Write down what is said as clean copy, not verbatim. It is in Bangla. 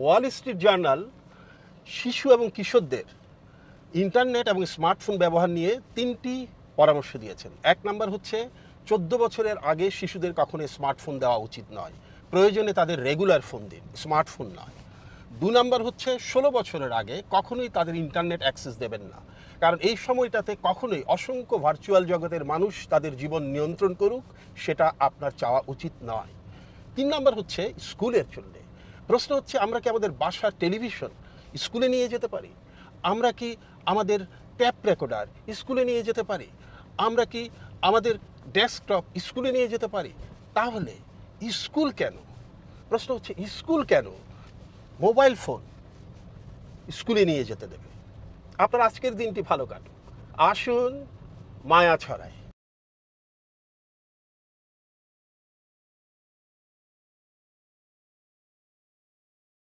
ওয়াল স্ট্রিট জার্নাল শিশু এবং কিশোরদের ইন্টারনেট এবং স্মার্টফোন ব্যবহার নিয়ে 3টি পরামর্শ দিয়েছেন। 1 নাম্বার হচ্ছে 14 বছরের আগে শিশুদের কখনোই স্মার্টফোন দেওয়া উচিত নয়, প্রয়োজনে তাদের রেগুলার ফোন দিন, স্মার্টফোন নয়। 2 নাম্বার হচ্ছে 16 বছরের আগে কখনোই তাদের ইন্টারনেট অ্যাক্সেস দেবেন না, কারণ এই সময়টাতে কখনোই অসংখ্য ভার্চুয়াল জগতের মানুষ তাদের জীবন নিয়ন্ত্রণ করুক, সেটা আপনার চাওয়া উচিত নয়। 3 নাম্বার হচ্ছে স্কুলের জন্যে। প্রশ্ন হচ্ছে, আমরা কি আমাদের বাসার টেলিভিশন স্কুলে নিয়ে যেতে পারি? আমরা কি আমাদের ট্যাপ রেকর্ডার স্কুলে নিয়ে যেতে পারি? আমরা কি আমাদের ডেস্কটপ স্কুলে নিয়ে যেতে পারি? তাহলে স্কুল কেন? প্রশ্ন হচ্ছে, স্কুল কেন মোবাইল ফোন স্কুলে নিয়ে যেতে দেবে? আপনার আজকের দিনটি ভালো কাটুক। আসুন মায়া ছড়ায়।